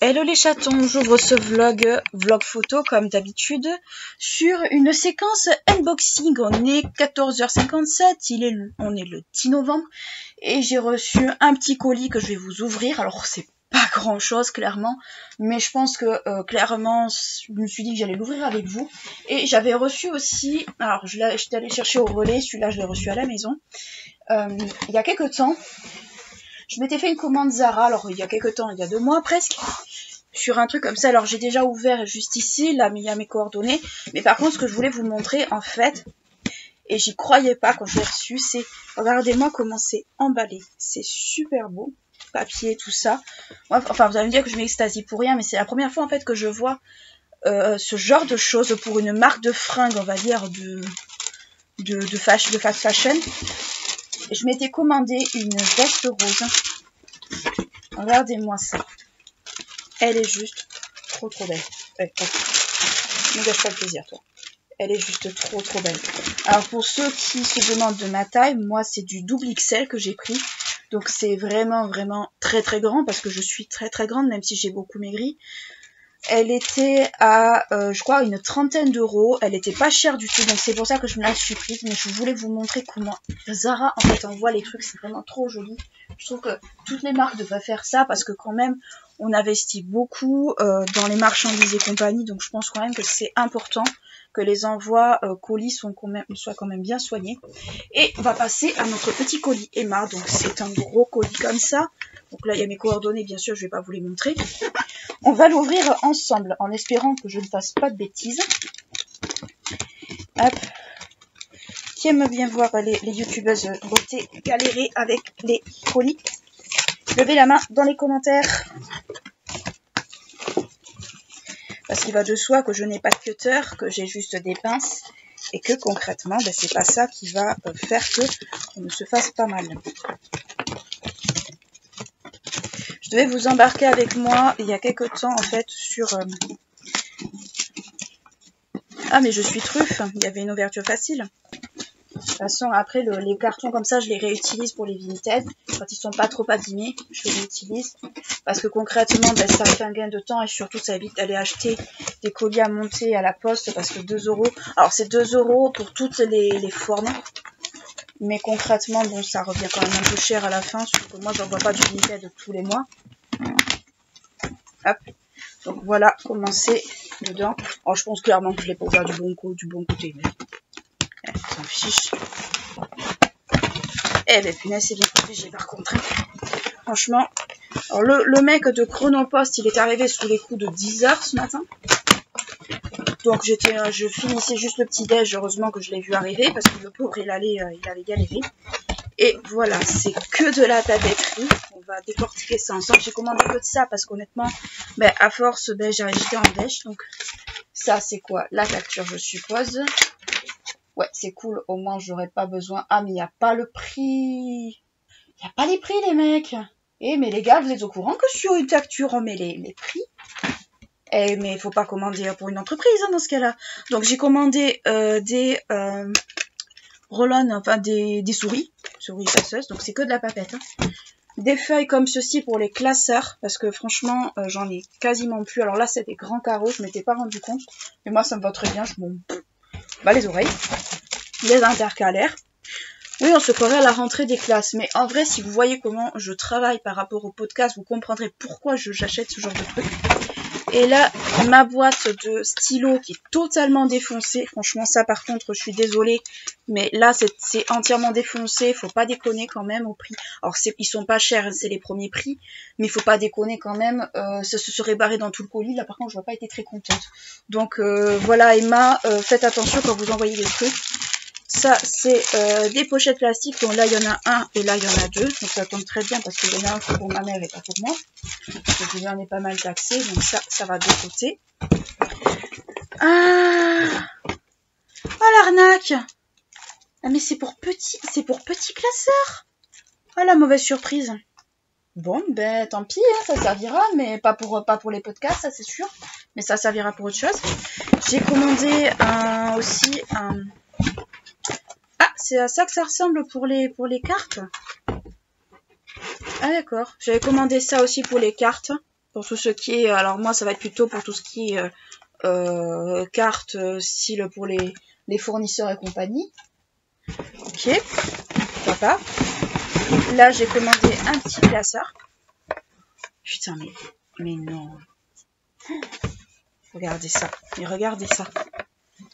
Hello les chatons, j'ouvre ce vlog photo comme d'habitude sur une séquence unboxing. On est 14h57, on est le 10 novembre et j'ai reçu un petit colis que je vais vous ouvrir. Alors c'est pas grand chose clairement, mais je pense que clairement je me suis dit que j'allais l'ouvrir avec vous. Et j'avais reçu aussi, alors j'étais allée chercher au relais, celui-là je l'ai reçu à la maison il y a quelques temps. Je m'étais fait une commande Zara, alors il y a quelques temps, il y a 2 mois presque, sur un truc comme ça. Alors j'ai déjà ouvert juste ici, là il y a mes coordonnées. Mais par contre ce que je voulais vous montrer en fait, et j'y croyais pas quand je l'ai reçu, c'est, regardez-moi comment c'est emballé. C'est super beau, papier, tout ça. Enfin vous allez me dire que je m'extasie pour rien, mais c'est la première fois en fait que je vois ce genre de choses pour une marque de fringues, on va dire, de fast fashion. Je m'étais commandé une veste rose. Regardez-moi ça. Elle est juste trop belle. Ne gâche pas le plaisir, toi. Elle est juste trop belle. Alors pour ceux qui se demandent de ma taille, moi c'est du double XL que j'ai pris. Donc c'est vraiment très grand parce que je suis très grande, même si j'ai beaucoup maigri. Elle était à, je crois, une 30aine d'euros. Elle était pas chère du tout, donc c'est pour ça que je me la suis prise. Mais je voulais vous montrer comment Zara, en fait, envoie les trucs. C'est vraiment trop joli. Je trouve que toutes les marques devraient faire ça parce que quand même, on investit beaucoup dans les marchandises et compagnie. Donc je pense quand même que c'est important que les envois colis soient quand même bien soignés. Et on va passer à notre petit colis Emma. Donc c'est un gros colis comme ça. Donc là, il y a mes coordonnées, bien sûr, je vais pas vous les montrer. On va l'ouvrir ensemble, en espérant que je ne fasse pas de bêtises. Hop. Qui aime bien voir les youtubeuses beauté galérer avec les colis? Levez la main dans les commentaires. Parce qu'il va de soi que je n'ai pas de cutter, que j'ai juste des pinces. Et que concrètement, ben, c'est pas ça qui va faire qu'on ne se fasse pas mal. Je devais vous embarquer avec moi il y a quelques temps en fait sur... Ah mais je suis truffe, il y avait une ouverture facile. De toute façon après les cartons comme ça je les réutilise pour les Vinted. Quand ils sont pas trop abîmés, je les réutilise. Parce que concrètement ben, ça fait un gain de temps et surtout ça évite d'aller acheter des colis à monter à la poste parce que 2 €. Alors c'est 2 € pour toutes les formes. Mais concrètement, bon, ça revient quand même un peu cher à la fin, surtout que moi, j'envoie pas du Vinted tous les mois. Hop. Donc voilà comment c'est dedans. Alors, je pense clairement que je l'ai pas ouvert du bon côté, mais on s'en fiche. Eh ben punaise, c'est bien protégé par contre. Franchement. Alors le mec de Chronopost, il est arrivé sous les coups de 10 h ce matin. Donc je finissais juste le petit déj, heureusement que je l'ai vu arriver, parce que le pauvre il avait galéré. Et voilà, c'est que de la papeterie. On va décortiquer ça ensemble. J'ai commandé que de ça parce qu'honnêtement, ben, à force, ben, j'étais en dèche. Donc ça c'est quoi? La facture je suppose. Ouais, c'est cool, au moins j'aurais pas besoin. Ah mais il n'y a pas le prix. Il n'y a pas les prix les mecs. Eh mais les gars, vous êtes au courant que sur une facture on met les prix? Eh, mais il faut pas commander pour une entreprise hein, dans ce cas-là. Donc j'ai commandé des roll-on, enfin des souris fasseuses, donc c'est que de la papette. Hein. Des feuilles comme ceci pour les classeurs, parce que franchement j'en ai quasiment plus. Alors là c'est des grands carreaux, je m'étais pas rendu compte, mais moi ça me va très bien, je m'en bats les oreilles. Des intercalaires. Oui, on se croirait à la rentrée des classes, mais en vrai si vous voyez comment je travaille par rapport au podcast, vous comprendrez pourquoi j'achète ce genre de truc. Et là, ma boîte de stylos qui est totalement défoncée. Franchement, ça par contre, je suis désolée. Mais là, c'est entièrement défoncé. Faut pas déconner quand même au prix. Alors, ils sont pas chers, c'est les premiers prix. Mais il faut pas déconner quand même. Ça se serait barré dans tout le colis. Là, par contre, je n'aurais pas été très contente. Donc, voilà, Emma, faites attention quand vous envoyez des trucs. Ça, c'est des pochettes plastiques. Donc là, il y en a un et là, il y en a 2. Donc ça tombe très bien parce qu'il y en a un pour ma mère et pas pour moi. Donc il y en est pas mal taxé. Donc ça va de côté. Ah, oh l'arnaque. Ah mais c'est pour petits classeurs. Oh la mauvaise surprise. Bon, ben tant pis, hein, ça servira, mais pas pour les podcasts, ça c'est sûr. Mais ça servira pour autre chose. J'ai commandé aussi un... Ah, c'est à ça que ça ressemble pour les cartes. Ah d'accord, j'avais commandé ça aussi pour les cartes. Pour tout ce qui est... Alors moi, ça va être plutôt pour tout ce qui est cartes, style pour les fournisseurs et compagnie. Ok, pourquoi pas. Là, j'ai commandé un petit classeur. Putain, mais non. Regardez ça. Mais regardez ça.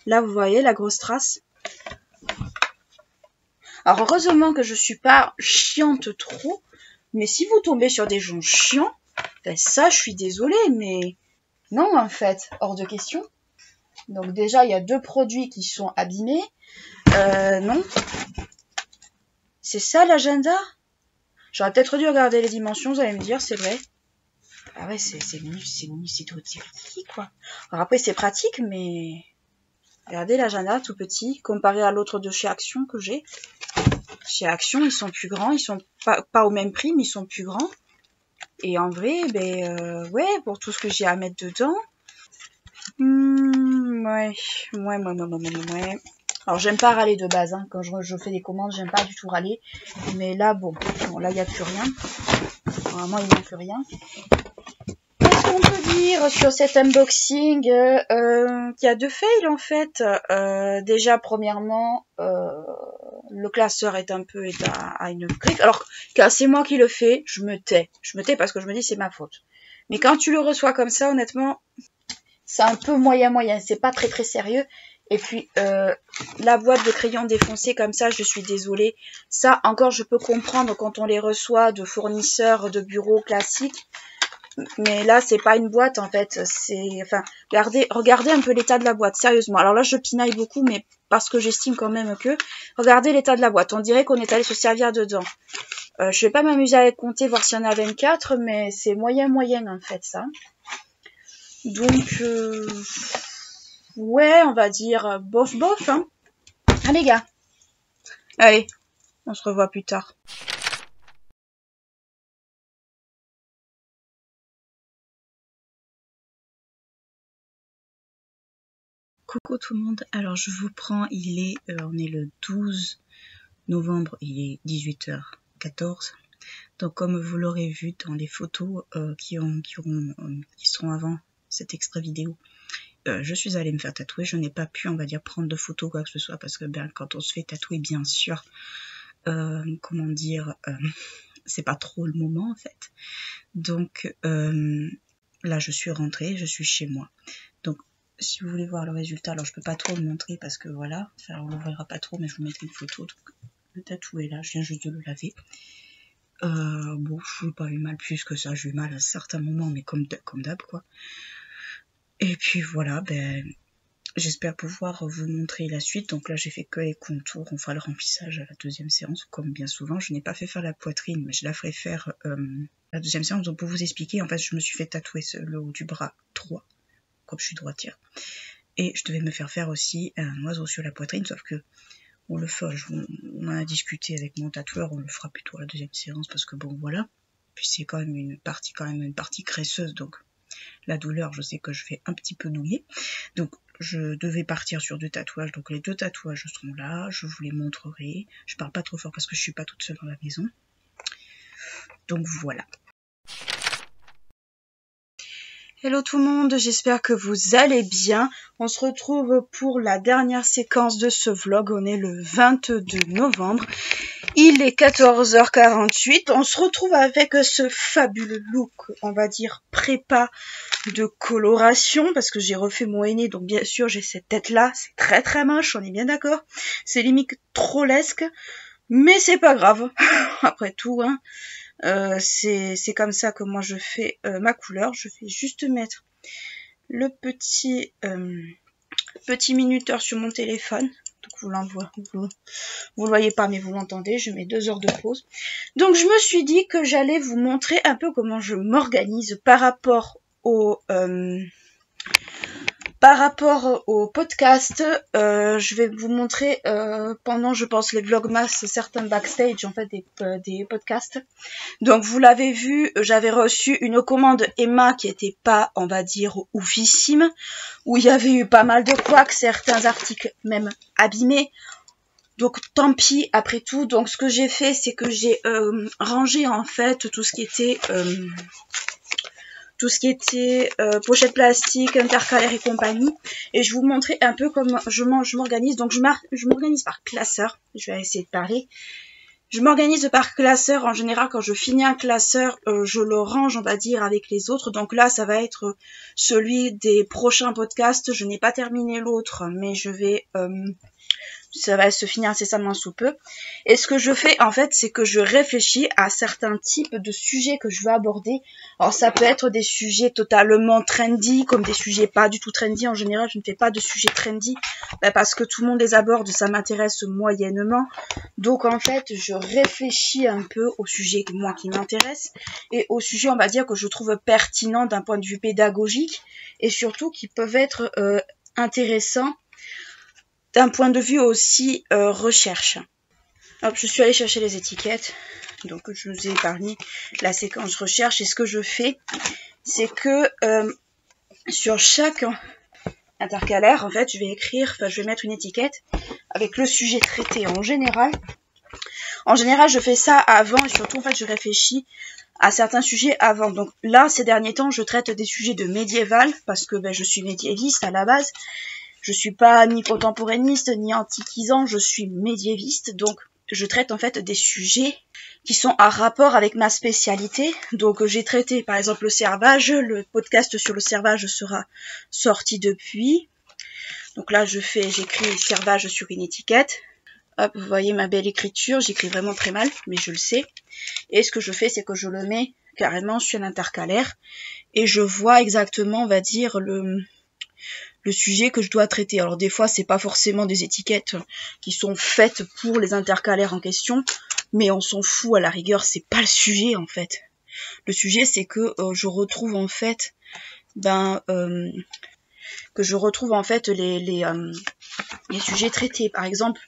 Là, vous voyez la grosse trace. Alors, heureusement que je suis pas chiante trop. Mais si vous tombez sur des gens chiants, ben ça, je suis désolée, mais non, en fait, hors de question. Donc déjà, il y a 2 produits qui sont abîmés. Non. C'est ça l'agenda? J'aurais peut-être dû regarder les dimensions, vous allez me dire, c'est vrai. Ah ouais, c'est tout petit, quoi. Alors après, c'est pratique, mais... Regardez l'agenda, tout petit, comparé à l'autre de chez Action que j'ai. Chez Action, ils sont plus grands, ils sont pas au même prix, mais ils sont plus grands. Et en vrai, ben, ouais, pour tout ce que j'ai à mettre dedans... Ouais. Alors, j'aime pas râler de base, hein. Quand je fais des commandes, j'aime pas du tout râler. Mais là, bon là, il n'y a plus rien. Normalement, il n'y a plus rien. Qu'est-ce qu'on peut dire sur cet unboxing? Il y a 2 fails, en fait. Déjà, premièrement, le classeur est un peu à une griffe. Alors, quand c'est moi qui le fais, je me tais. Je me tais parce que je me dis c'est ma faute. Mais quand tu le reçois comme ça, honnêtement, c'est un peu moyen. C'est pas très sérieux. Et puis, la boîte de crayons défoncée comme ça, je suis désolée. Ça, encore, je peux comprendre quand on les reçoit de fournisseurs de bureaux classiques. Mais là, c'est pas une boîte, en fait. Enfin, regardez un peu l'état de la boîte, sérieusement. Alors là, je pinaille beaucoup, mais parce que j'estime quand même que... Regardez l'état de la boîte. On dirait qu'on est allé se servir dedans. Je vais pas m'amuser à compter, voir s'il y en a 24, mais c'est moyen, en fait, ça. Donc... Ouais, on va dire bof, hein. Ah les gars. Allez, on se revoit plus tard. Coucou tout le monde. Alors je vous prends, on est le 12 novembre, il est 18h14. Donc comme vous l'aurez vu dans les photos qui seront avant cet extrait vidéo, je suis allée me faire tatouer. Je n'ai pas pu, on va dire, prendre de photos quoi que ce soit parce que quand on se fait tatouer, bien sûr, comment dire, c'est pas trop le moment en fait. Donc là, je suis rentrée, je suis chez moi. Donc si vous voulez voir le résultat, alors je peux pas trop le montrer parce que voilà, on le verra pas trop, mais je vous mettrai une photo. Donc le tatou est là, je viens juste de le laver. Bon, je n'ai pas eu mal plus que ça, j'ai eu mal à certains moments, mais comme d'hab quoi. Et puis voilà, j'espère pouvoir vous montrer la suite. Donc là, j'ai fait que les contours. On fera le remplissage à la 2e séance, comme bien souvent. Je n'ai pas fait faire la poitrine, mais je la ferai faire la 2e séance. Donc pour vous expliquer, en fait, je me suis fait tatouer le haut du bras droit, comme je suis droitière. Et je devais me faire aussi un oiseau sur la poitrine, sauf que on le fait, on en a discuté avec mon tatoueur, on le fera plutôt à la 2e séance, parce que bon, voilà. Puis c'est quand même une partie graisseuse, donc... La douleur, je sais que je vais un petit peu douiller. Donc, je devais partir sur 2 tatouages. Donc, les 2 tatouages sont là. Je vous les montrerai. Je parle pas trop fort parce que je suis pas toute seule dans la maison. Donc, voilà. Hello tout le monde, j'espère que vous allez bien. On se retrouve pour la dernière séquence de ce vlog. On est le 22 novembre. Il est 14h48. On se retrouve avec ce fabuleux look, on va dire prépa de coloration, parce que j'ai refait mon henné, donc bien sûr j'ai cette tête-là. C'est très moche, on est bien d'accord. C'est limite trollesque, mais c'est pas grave. Après tout, hein. C'est comme ça que moi je fais ma couleur. Je vais juste mettre le petit minuteur sur mon téléphone. Donc vous le voyez pas mais vous l'entendez. Je mets 2 heures de pause. Donc je me suis dit que j'allais vous montrer un peu comment je m'organise par rapport au podcast. Je vais vous montrer pendant, je pense, les vlogmas, certains backstage en fait des podcasts. Donc vous l'avez vu, j'avais reçu une commande Emma qui était pas, on va dire, oufissime, où il y avait eu pas mal de couacs, certains articles même abîmés. Donc tant pis après tout. Donc ce que j'ai fait, c'est que j'ai rangé en fait tout ce qui était tout ce qui était pochette plastique, intercalaire et compagnie. Et je vous montrer un peu comment je m'organise. Donc je m'organise par classeur. Je vais essayer de parler. Je m'organise par classeur. En général, quand je finis un classeur, je le range, on va dire, avec les autres. Donc là, ça va être celui des prochains podcasts. Je n'ai pas terminé l'autre, mais je vais... ça va se finir incessamment sous peu. Et ce que je fais, en fait, c'est que je réfléchis à certains types de sujets que je veux aborder. Alors, ça peut être des sujets totalement trendy, comme des sujets pas du tout trendy. En général, je ne fais pas de sujets trendy, parce que tout le monde les aborde, ça m'intéresse moyennement. Donc, en fait, je réfléchis un peu aux sujets, moi, qui m'intéressent, et aux sujets, on va dire, que je trouve pertinents d'un point de vue pédagogique, et surtout qui peuvent être intéressants d'un point de vue aussi recherche. Hop, je suis allée chercher les étiquettes. Donc je vous ai épargné la séquence recherche. Et ce que je fais, c'est que sur chaque intercalaire, en fait, je vais mettre une étiquette avec le sujet traité en général. En général, je fais ça avant et surtout, en fait, je réfléchis à certains sujets avant. Donc là, ces derniers temps, je traite des sujets de médiéval parce que je suis médiéviste à la base. Je suis pas ni contemporainiste, ni antiquisant, je suis médiéviste, donc je traite en fait des sujets qui sont en rapport avec ma spécialité. Donc j'ai traité par exemple le servage, le podcast sur le servage sera sorti depuis. Donc là j'écris servage sur une étiquette. Hop, vous voyez ma belle écriture, j'écris vraiment très mal, mais je le sais. Et ce que je fais, c'est que je le mets carrément sur l'intercalaire et je vois exactement, on va dire, le sujet que je dois traiter. Alors des fois, c'est pas forcément des étiquettes qui sont faites pour les intercalaires en question, mais on s'en fout, à la rigueur, c'est pas le sujet en fait. Le sujet, c'est que je retrouve en fait les sujets traités. Par exemple,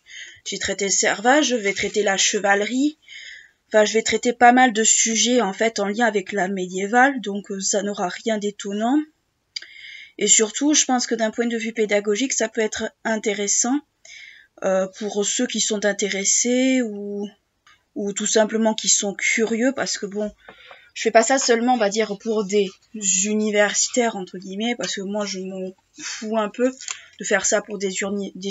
j'ai traité le servage, je vais traiter la chevalerie. Enfin, je vais traiter pas mal de sujets en fait en lien avec la médiévale, donc ça n'aura rien d'étonnant. Et surtout, je pense que d'un point de vue pédagogique, ça peut être intéressant pour ceux qui sont intéressés ou tout simplement qui sont curieux, parce que bon, je fais pas ça seulement, on va dire, pour des universitaires, entre guillemets, parce que moi, je m'en fous un peu de faire ça pour des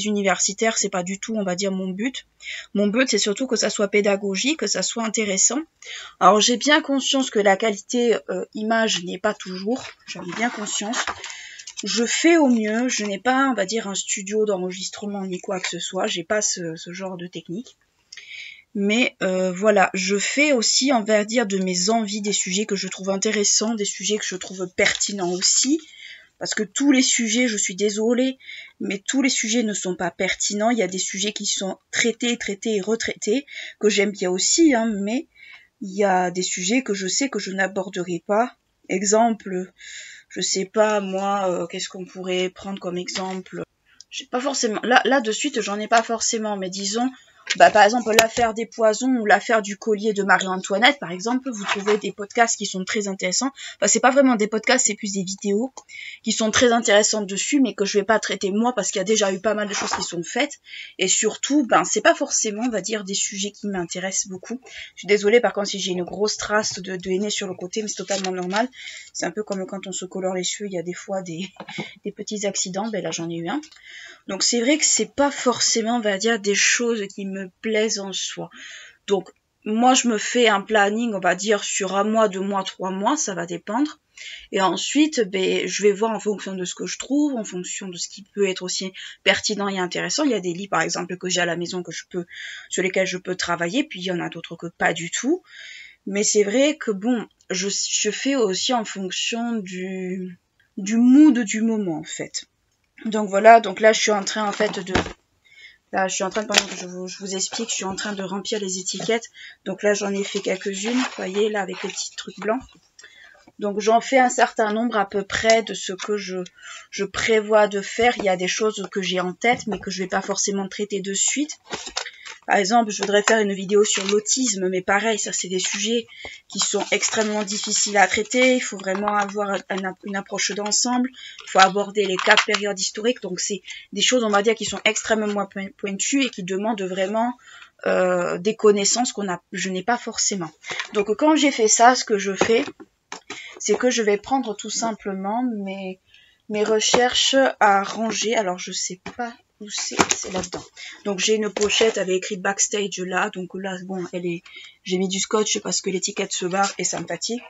universitaires, c'est pas du tout, on va dire, mon but. Mon but, c'est surtout que ça soit pédagogique, que ça soit intéressant. Alors, j'ai bien conscience que la qualité image n'est pas toujours, j'en ai bien conscience. Je fais au mieux, je n'ai pas, on va dire, un studio d'enregistrement ni quoi que ce soit, j'ai pas ce genre de technique. Mais voilà, je fais aussi, on va dire, de mes envies des sujets que je trouve intéressants, des sujets que je trouve pertinents aussi. Parce que tous les sujets, je suis désolée, mais tous les sujets ne sont pas pertinents. Il y a des sujets qui sont traités et retraités, que j'aime bien aussi, hein, mais il y a des sujets que je sais que je n'aborderai pas. Exemple, je sais pas, moi, qu'est-ce qu'on pourrait prendre comme exemple? J'ai pas forcément, là de suite, j'en ai pas forcément, mais disons, par exemple, l'affaire des poisons ou l'affaire du collier de Marie-Antoinette, par exemple, vous trouvez des podcasts qui sont très intéressants. Enfin, c'est pas vraiment des podcasts, c'est plus des vidéos qui sont très intéressantes dessus, mais que je vais pas traiter moi parce qu'il y a déjà eu pas mal de choses qui sont faites. Et surtout, c'est pas forcément, on va dire, des sujets qui m'intéressent beaucoup. Je suis désolée, par contre, si j'ai une grosse trace de henné sur le côté, mais c'est totalement normal. C'est un peu comme quand on se colore les cheveux, il y a des fois des petits accidents. Là, j'en ai eu un. Donc c'est vrai que c'est pas forcément, on va dire, des choses qui me plaisent en soi. Donc moi je me fais un planning, on va dire, sur 1 mois, 2 mois, 3 mois, ça va dépendre. Et ensuite, je vais voir en fonction de ce que je trouve, en fonction de ce qui peut être aussi pertinent et intéressant. Il y a des livres, par exemple, que j'ai à la maison sur lesquels je peux travailler, puis il y en a d'autres que pas du tout. Mais c'est vrai que bon, je fais aussi en fonction du mood du moment, en fait. Donc voilà, donc là je suis en train en fait pendant que je vous explique, je suis en train de remplir les étiquettes. Donc là j'en ai fait quelques-unes, vous voyez là avec les petits trucs blancs. Donc j'en fais un certain nombre à peu près de ce que je prévois de faire. Il y a des choses que j'ai en tête mais que je vais pas forcément traiter de suite. Par exemple, je voudrais faire une vidéo sur l'autisme, mais pareil, ça c'est des sujets qui sont extrêmement difficiles à traiter. Il faut vraiment avoir une approche d'ensemble. Il faut aborder les 4 périodes historiques. Donc c'est des choses, on va dire, qui sont extrêmement pointues et qui demandent vraiment des connaissances je n'ai pas forcément. Donc quand j'ai fait ça, ce que je fais, c'est que je vais prendre tout simplement mes recherches à ranger. Alors je sais pas où c'est là-dedans. Donc j'ai une pochette avec écrit backstage là, donc là bon j'ai mis du scotch parce que l'étiquette se barre et ça me fatigue.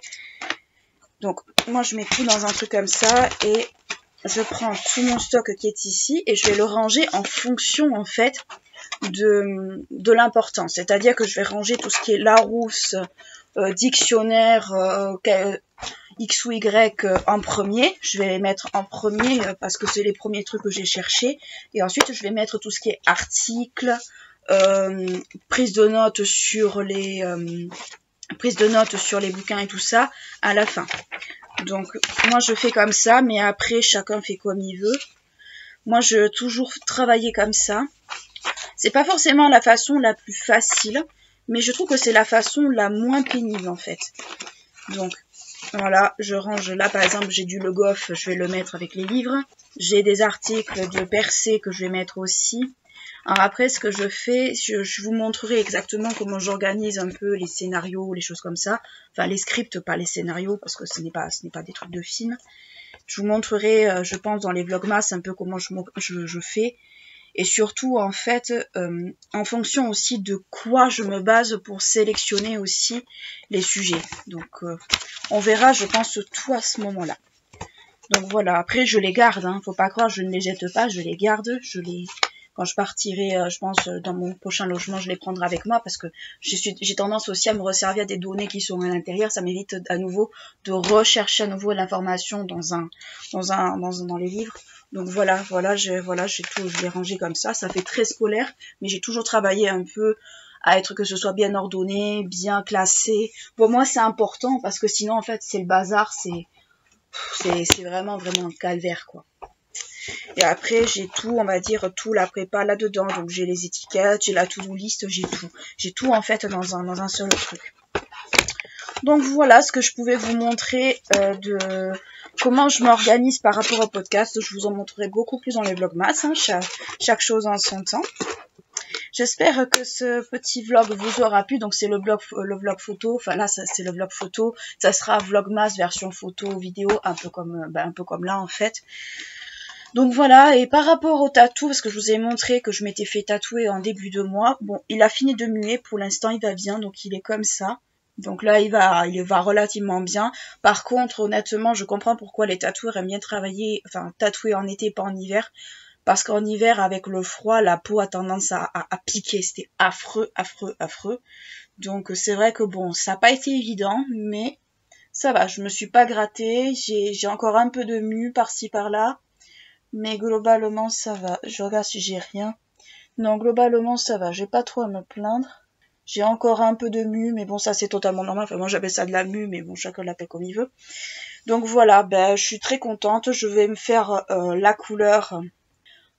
Donc moi je mets tout dans un truc comme ça et je prends tout mon stock qui est ici et je vais le ranger en fonction en fait de l'importance. C'est-à-dire que je vais ranger tout ce qui est Larousse, dictionnaire, X ou Y en premier. Je vais les mettre en premier parce que c'est les premiers trucs que j'ai cherchés. Et ensuite, je vais mettre tout ce qui est articles, prise de notes sur les bouquins et tout ça à la fin. Donc, moi, je fais comme ça, mais après, chacun fait comme il veut. Moi, je toujours travailler comme ça. C'est pas forcément la façon la plus facile, mais je trouve que c'est la façon la moins pénible, en fait. Donc, voilà, je range là, par exemple, j'ai du Le Goff, je vais le mettre avec les livres. J'ai des articles de Percé que je vais mettre aussi. Alors après, ce que je fais, je vous montrerai exactement comment j'organise un peu les scénarios, les choses comme ça. Enfin, les scripts, pas les scénarios, parce que ce n'est pas des trucs de film. Je vous montrerai, je pense, dans les vlogmas, un peu comment je fais. Et surtout, en fait, en fonction aussi de quoi je me base pour sélectionner aussi les sujets. Donc, on verra, je pense, tout à ce moment-là. Donc voilà, après, je les garde, hein. Faut pas croire, je ne les jette pas, je les garde, quand je partirai, je pense, dans mon prochain logement, je les prendrai avec moi parce que j'ai tendance aussi à me resservir des données qui sont à l'intérieur. Ça m'évite à nouveau de rechercher à nouveau l'information dans les livres. Donc voilà, j'ai tout, je l'ai rangé comme ça. Ça fait très scolaire, mais j'ai toujours travaillé un peu à être que ce soit bien ordonné, bien classé. Pour moi, c'est important parce que sinon, en fait, c'est le bazar, c'est vraiment un calvaire, quoi. Et après, j'ai tout, on va dire, tout la prépa là-dedans. Donc, j'ai les étiquettes, j'ai la to-do list, j'ai tout. J'ai tout, en fait, dans un seul truc. Donc, voilà ce que je pouvais vous montrer de comment je m'organise par rapport au podcast. Je vous en montrerai beaucoup plus dans les vlogmas, hein, chaque chose en son temps. J'espère que ce petit vlog vous aura plu. Donc, c'est le vlog photo. Enfin, là, c'est le vlog photo. Ça sera vlogmas version photo, vidéo, un peu comme là, en fait. Donc voilà, et par rapport au tatou, parce que je vous ai montré que je m'étais fait tatouer en début de mois, bon, il a fini de muer, pour l'instant il va bien, donc il est comme ça. Donc là, il va relativement bien. Par contre, honnêtement, je comprends pourquoi les tatoueurs aiment bien tatouer en été, pas en hiver. Parce qu'en hiver, avec le froid, la peau a tendance à piquer. C'était affreux. Donc c'est vrai que bon, ça n'a pas été évident, mais ça va, je me suis pas grattée. J'ai encore un peu de mue par-ci par-là. Mais globalement, ça va. Je regarde si j'ai rien. Non, globalement, ça va. J'ai pas trop à me plaindre. J'ai encore un peu de mue, mais bon, ça, c'est totalement normal. Enfin, moi, j'appelle ça de la mue, mais bon, chacun l'appelle comme il veut. Donc, voilà. Je suis très contente. Je vais me faire la couleur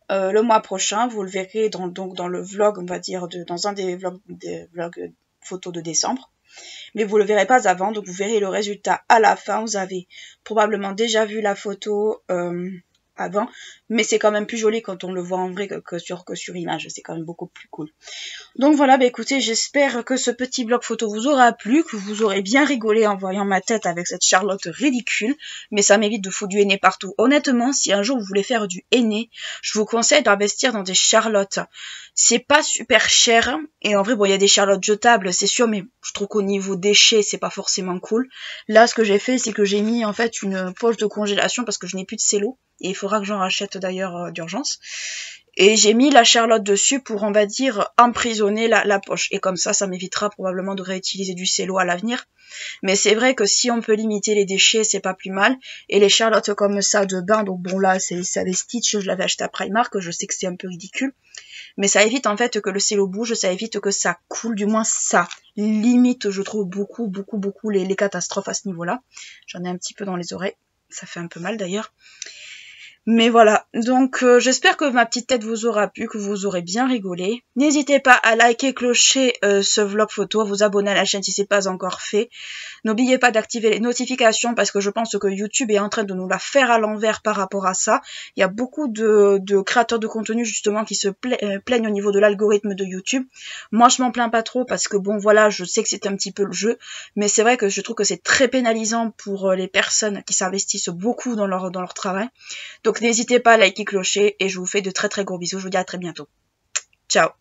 le mois prochain. Vous le verrez dans le vlog, on va dire, dans un des vlogs photos de décembre. Mais vous le verrez pas avant. Donc, vous verrez le résultat à la fin. Vous avez probablement déjà vu la photo avant, mais c'est quand même plus joli quand on le voit en vrai que sur image, c'est quand même beaucoup plus cool. Donc voilà, écoutez, j'espère que ce petit blog photo vous aura plu, que vous aurez bien rigolé en voyant ma tête avec cette Charlotte ridicule, mais ça m'évite de foutre du henné partout. Honnêtement, si un jour vous voulez faire du henné, je vous conseille d'investir dans des Charlottes. C'est pas super cher, et en vrai, bon, il y a des Charlottes jetables, c'est sûr, mais je trouve qu'au niveau déchets, c'est pas forcément cool. Là, ce que j'ai fait, c'est que j'ai mis en fait une poche de congélation parce que je n'ai plus de cello. Et il faudra que j'en rachète d'ailleurs d'urgence. Et j'ai mis la Charlotte dessus pour, on va dire, emprisonner la poche. Et comme ça m'évitera probablement de réutiliser du cello à l'avenir. Mais c'est vrai que si on peut limiter les déchets, c'est pas plus mal. Et les Charlottes comme ça de bain, donc bon là, c'est avec Stitch, je l'avais acheté à Primark, je sais que c'est un peu ridicule. Mais ça évite en fait que le cello bouge, ça évite que ça coule, du moins ça limite, je trouve, beaucoup les catastrophes à ce niveau-là. J'en ai un petit peu dans les oreilles, ça fait un peu mal d'ailleurs. Mais voilà, donc j'espère que ma petite tête vous aura plu, que vous aurez bien rigolé. N'hésitez pas à liker, clocher ce vlog photo, à vous abonner à la chaîne si c'est pas encore fait. N'oubliez pas d'activer les notifications parce que je pense que YouTube est en train de nous la faire à l'envers par rapport à ça. Il y a beaucoup de créateurs de contenu justement qui se plaignent au niveau de l'algorithme de YouTube. Moi je m'en plains pas trop parce que bon voilà, je sais que c'est un petit peu le jeu, mais c'est vrai que je trouve que c'est très pénalisant pour les personnes qui s'investissent beaucoup dans leur travail. Donc n'hésitez pas à liker, clocher et je vous fais de très très gros bisous. Je vous dis à très bientôt. Ciao.